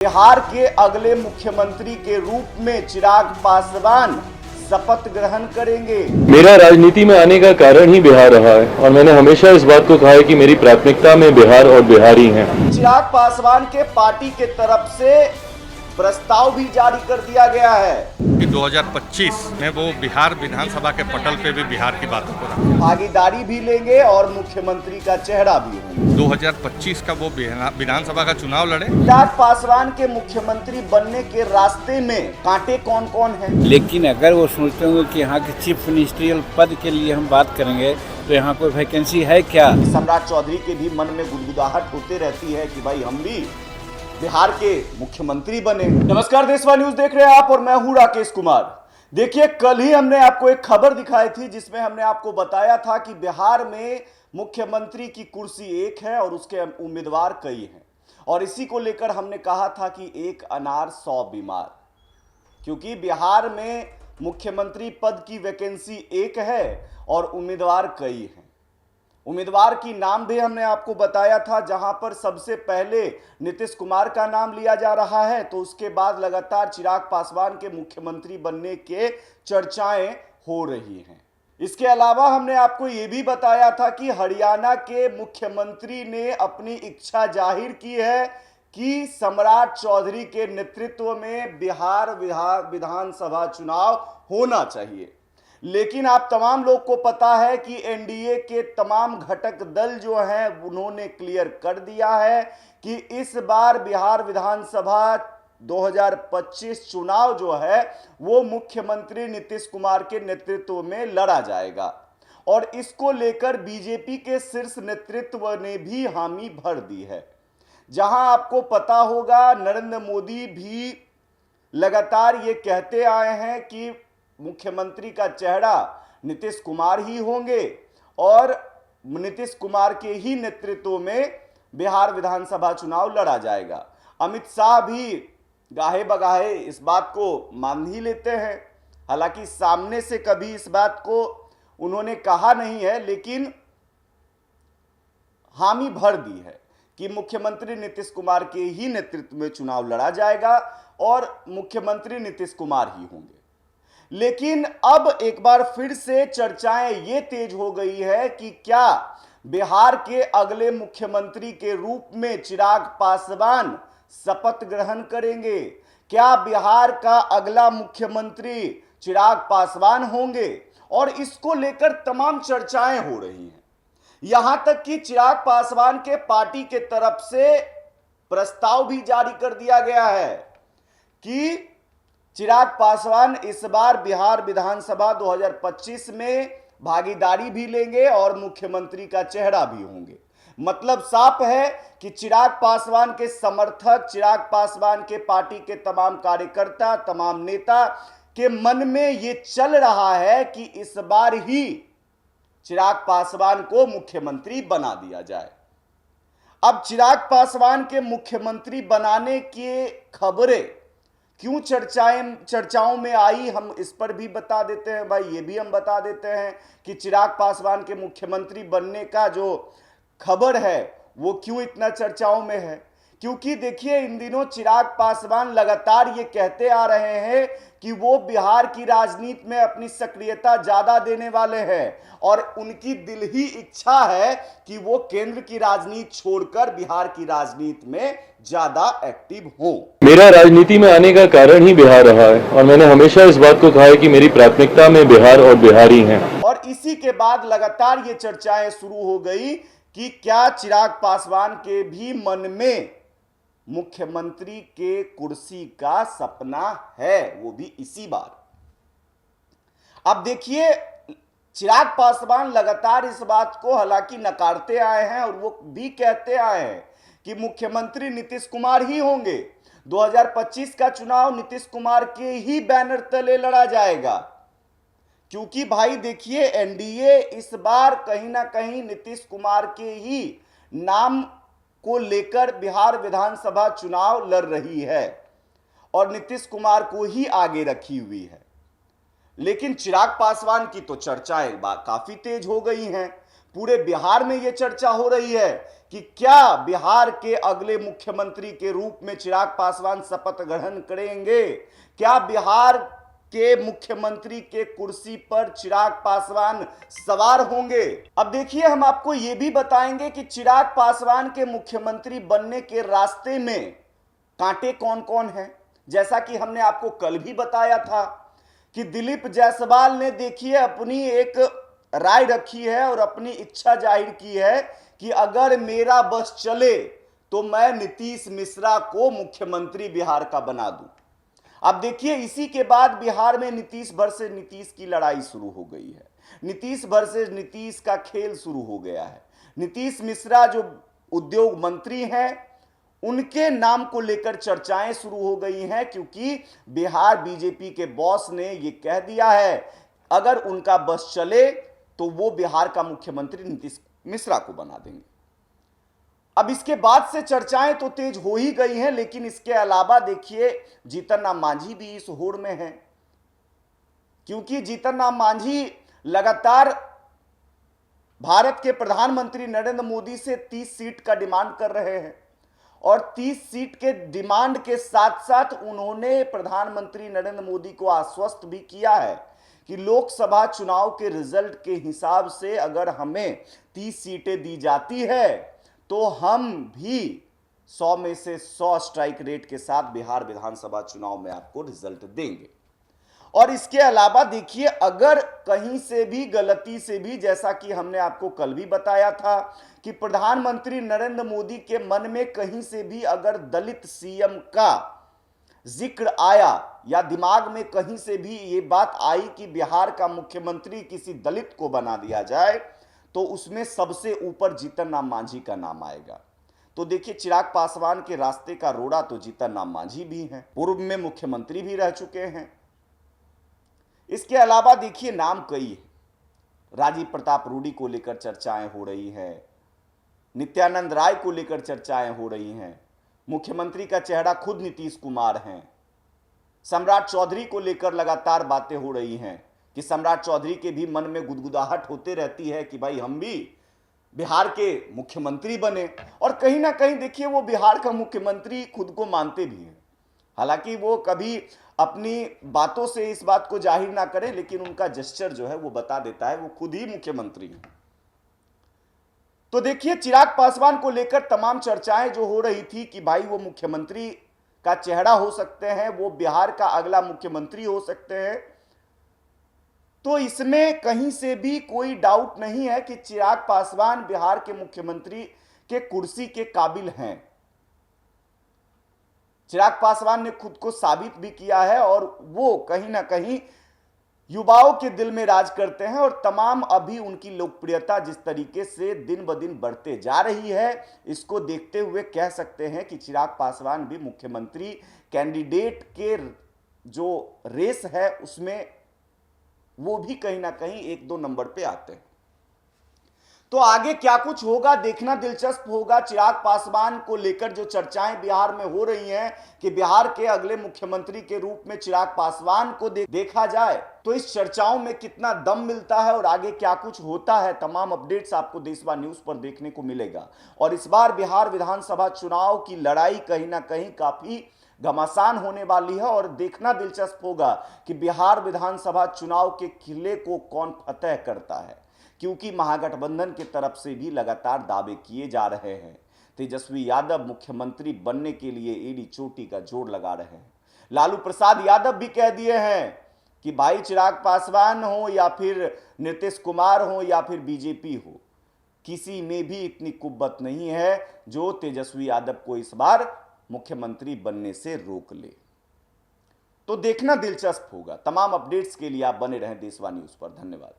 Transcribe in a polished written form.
बिहार के अगले मुख्यमंत्री के रूप में चिराग पासवान शपथ ग्रहण करेंगे। मेरा राजनीति में आने का कारण ही बिहार रहा है और मैंने हमेशा इस बात को कहा है कि मेरी प्राथमिकता में बिहार और बिहारी हैं। चिराग पासवान के पार्टी के तरफ से प्रस्ताव भी जारी कर दिया गया है कि 2025 में वो बिहार विधानसभा के पटल पे भी बिहार की बातों को रखें। भागीदारी भी लेंगे और मुख्यमंत्री का चेहरा भी होंगे। 2025 का वो विधानसभा का चुनाव लड़े। चिराग पासवान के मुख्यमंत्री बनने के रास्ते में कांटे कौन कौन हैं? लेकिन अगर वो सोचते होंगे कि यहाँ के चीफ मिनिस्ट्रियल पद के लिए हम बात करेंगे तो यहाँ कोई वैकेंसी है क्या? सम्राट चौधरी के भी मन में गुदगुदाहट होते रहती है कि भाई हम भी बिहार के मुख्यमंत्री बने। नमस्कार, देशवा न्यूज देख रहे हैं आप और मैं हूं राकेश कुमार। देखिए, कल ही हमने आपको एक खबर दिखाई थी जिसमें हमने आपको बताया था कि बिहार में मुख्यमंत्री की कुर्सी एक है और उसके उम्मीदवार कई हैं, और इसी को लेकर हमने कहा था कि एक अनार 100 बीमार, क्योंकि बिहार में मुख्यमंत्री पद की वैकेंसी एक है और उम्मीदवार कई हैं। उम्मीदवार की नाम भी हमने आपको बताया था, जहां पर सबसे पहले नीतीश कुमार का नाम लिया जा रहा है, तो उसके बाद लगातार चिराग पासवान के मुख्यमंत्री बनने के चर्चाएं हो रही हैं। इसके अलावा हमने आपको ये भी बताया था कि हरियाणा के मुख्यमंत्री ने अपनी इच्छा जाहिर की है कि सम्राट चौधरी के नेतृत्व में बिहार विधानसभा चुनाव होना चाहिए। लेकिन आप तमाम लोग को पता है कि एनडीए के तमाम घटक दल जो हैं उन्होंने क्लियर कर दिया है कि इस बार बिहार विधानसभा 2025 चुनाव जो है वो मुख्यमंत्री नीतीश कुमार के नेतृत्व में लड़ा जाएगा, और इसको लेकर बीजेपी के शीर्ष नेतृत्व ने भी हामी भर दी है। जहां आपको पता होगा, नरेंद्र मोदी भी लगातार ये कहते आए हैं कि मुख्यमंत्री का चेहरा नीतीश कुमार ही होंगे और नीतीश कुमार के ही नेतृत्व में बिहार विधानसभा चुनाव लड़ा जाएगा। अमित शाह भी गाहे बगाहे इस बात को मान ही लेते हैं, हालांकि सामने से कभी इस बात को उन्होंने कहा नहीं है, लेकिन हामी भर दी है कि मुख्यमंत्री नीतीश कुमार के ही नेतृत्व में चुनाव लड़ा जाएगा और मुख्यमंत्री नीतीश कुमार ही होंगे। लेकिन अब एक बार फिर से चर्चाएं ये तेज हो गई है कि क्या बिहार के अगले मुख्यमंत्री के रूप में चिराग पासवान शपथ ग्रहण करेंगे? क्या बिहार का अगला मुख्यमंत्री चिराग पासवान होंगे? और इसको लेकर तमाम चर्चाएं हो रही हैं। यहां तक कि चिराग पासवान के पार्टी के तरफ से प्रस्ताव भी जारी कर दिया गया है कि चिराग पासवान इस बार बिहार विधानसभा 2025 में भागीदारी भी लेंगे और मुख्यमंत्री का चेहरा भी होंगे। मतलब साफ है कि चिराग पासवान के समर्थक, चिराग पासवान के पार्टी के तमाम कार्यकर्ता, तमाम नेता के मन में ये चल रहा है कि इस बार ही चिराग पासवान को मुख्यमंत्री बना दिया जाए। अब चिराग पासवान के मुख्यमंत्री बनाने की खबरें क्यों चर्चाओं में आई, हम इस पर भी बता देते हैं। भाई ये भी हम बता देते हैं कि चिराग पासवान के मुख्यमंत्री बनने का जो खबर है वो क्यों इतना चर्चाओं में है। क्योंकि देखिए, इन दिनों चिराग पासवान लगातार ये कहते आ रहे हैं कि वो बिहार की राजनीति में अपनी सक्रियता ज्यादा देने वाले हैं और उनकी दिल ही इच्छा है कि वो केंद्र की राजनीति छोड़कर बिहार की राजनीति में ज्यादा एक्टिव हो। मेरा राजनीति में आने का कारण ही बिहार रहा है और मैंने हमेशा इस बात को कहा है कि मेरी प्राथमिकता में बिहार और बिहारी हैं। और इसी के बाद लगातार ये चर्चाएं शुरू हो गई कि क्या चिराग पासवान के भी मन में मुख्यमंत्री के कुर्सी का सपना है, वो भी इसी बार। अब देखिए, चिराग पासवान लगातार इस बात को हालांकि नकारते आए हैं और वो भी कहते आए हैं कि मुख्यमंत्री नीतीश कुमार ही होंगे। 2025 का चुनाव नीतीश कुमार के ही बैनर तले लड़ा जाएगा, क्योंकि भाई देखिए, एनडीए इस बार कहीं ना कहीं नीतीश कुमार के ही नाम को लेकर बिहार विधानसभा चुनाव लड़ रही है और नीतीश कुमार को ही आगे रखी हुई है। लेकिन चिराग पासवान की तो चर्चाएं काफी तेज हो गई हैं। पूरे बिहार में यह चर्चा हो रही है कि क्या बिहार के अगले मुख्यमंत्री के रूप में चिराग पासवान शपथ ग्रहण करेंगे। क्या बिहार के मुख्यमंत्री के कुर्सी पर चिराग पासवान सवार होंगे। अब देखिए, हम आपको यह भी बताएंगे कि चिराग पासवान के मुख्यमंत्री बनने के रास्ते में कांटे कौन कौन हैं। जैसा कि हमने आपको कल भी बताया था कि दिलीप जायसवाल ने देखिए अपनी एक राय रखी है और अपनी इच्छा जाहिर की है कि अगर मेरा बस चले तो मैं नीतीश मिश्रा को मुख्यमंत्री बिहार का बना दूं। अब देखिए, इसी के बाद बिहार में नीतीश वर्सेस नीतीश की लड़ाई शुरू हो गई है। नीतीश वर्सेस नीतीश का खेल शुरू हो गया है। नीतीश मिश्रा जो उद्योग मंत्री हैं, उनके नाम को लेकर चर्चाएं शुरू हो गई हैं, क्योंकि बिहार बीजेपी के बॉस ने यह कह दिया है अगर उनका बस चले तो वो बिहार का मुख्यमंत्री नीतीश मिश्रा को बना देंगे। अब इसके बाद से चर्चाएं तो तेज हो ही गई हैं, लेकिन इसके अलावा देखिए जीतन राम मांझी भी इस होड़ में हैं, क्योंकि जीतन राम मांझी लगातार भारत के प्रधानमंत्री नरेंद्र मोदी से 30 सीट का डिमांड कर रहे हैं और 30 सीट के डिमांड के साथ साथ उन्होंने प्रधानमंत्री नरेंद्र मोदी को आश्वस्त भी किया है कि लोकसभा चुनाव के रिजल्ट के हिसाब से अगर हमें 30 सीटें दी जाती है तो हम भी 100 में से 100 स्ट्राइक रेट के साथ बिहार विधानसभा चुनाव में आपको रिजल्ट देंगे। और इसके अलावा देखिए, अगर कहीं से भी गलती से भी, जैसा कि हमने आपको कल भी बताया था कि प्रधानमंत्री नरेंद्र मोदी के मन में कहीं से भी अगर दलित सीएम का जिक्र आया या दिमाग में कहीं से भी ये बात आई कि बिहार का मुख्यमंत्री किसी दलित को बना दिया जाए, तो उसमें सबसे ऊपर जीतन राम मांझी का नाम आएगा। तो देखिए, चिराग पासवान के रास्ते का रोड़ा तो जीतन राम मांझी भी हैं, पूर्व में मुख्यमंत्री भी रह चुके हैं। इसके अलावा देखिए नाम कई है। राजीव प्रताप रूडी को लेकर चर्चाएं हो रही हैं, नित्यानंद राय को लेकर चर्चाएं हो रही हैं, मुख्यमंत्री का चेहरा खुद नीतीश कुमार हैं। सम्राट चौधरी को लेकर लगातार बातें हो रही हैं कि सम्राट चौधरी के भी मन में गुदगुदाहट होते रहती है कि भाई हम भी बिहार के मुख्यमंत्री बने। और कहीं ना कहीं देखिए, वो बिहार का मुख्यमंत्री खुद को मानते भी हैं, हालांकि वो कभी अपनी बातों से इस बात को जाहिर ना करें, लेकिन उनका जेस्चर जो है वो बता देता है वो खुद ही मुख्यमंत्री हैं। तो देखिए, चिराग पासवान को लेकर तमाम चर्चाएं जो हो रही थी कि भाई वो मुख्यमंत्री का चेहरा हो सकते हैं, वो बिहार का अगला मुख्यमंत्री हो सकते हैं, तो इसमें कहीं से भी कोई डाउट नहीं है कि चिराग पासवान बिहार के मुख्यमंत्री के कुर्सी के काबिल हैं। चिराग पासवान ने खुद को साबित भी किया है और वो कहीं ना कहीं युवाओं के दिल में राज करते हैं और तमाम अभी उनकी लोकप्रियता जिस तरीके से दिन ब दिन बढ़ते जा रही है, इसको देखते हुए कह सकते हैं कि चिराग पासवान भी मुख्यमंत्री कैंडिडेट के जो रेस है उसमें वो भी कहीं ना कहीं 1-2 नंबर पे आते हैं। तो आगे क्या कुछ होगा देखना दिलचस्प होगा। चिराग पासवान को लेकर जो चर्चाएं बिहार में हो रही हैं कि बिहार के अगले मुख्यमंत्री के रूप में चिराग पासवान को देखा जाए, तो इस चर्चाओं में कितना दम मिलता है और आगे क्या कुछ होता है, तमाम अपडेट्स आपको देशवा न्यूज पर देखने को मिलेगा। और इस बार बिहार विधानसभा चुनाव की लड़ाई कहीं ना कहीं काफी घमासान होने वाली है और देखना दिलचस्प होगा कि बिहार विधानसभा चुनाव के किले को कौन फतेह करता है, क्योंकि महागठबंधन की तरफ से भी लगातार दावे किए जा रहे हैं। तेजस्वी यादव मुख्यमंत्री बनने के लिए एड़ी चोटी का जोर लगा रहे हैं। लालू प्रसाद यादव भी कह दिए हैं कि भाई चिराग पासवान हो या फिर नीतीश कुमार हो या फिर बीजेपी हो, किसी में भी इतनी कुव्वत नहीं है जो तेजस्वी यादव को इस बार मुख्यमंत्री बनने से रोक ले। तो देखना दिलचस्प होगा। तमाम अपडेट्स के लिए आप बने रहें देशवा न्यूज पर। धन्यवाद।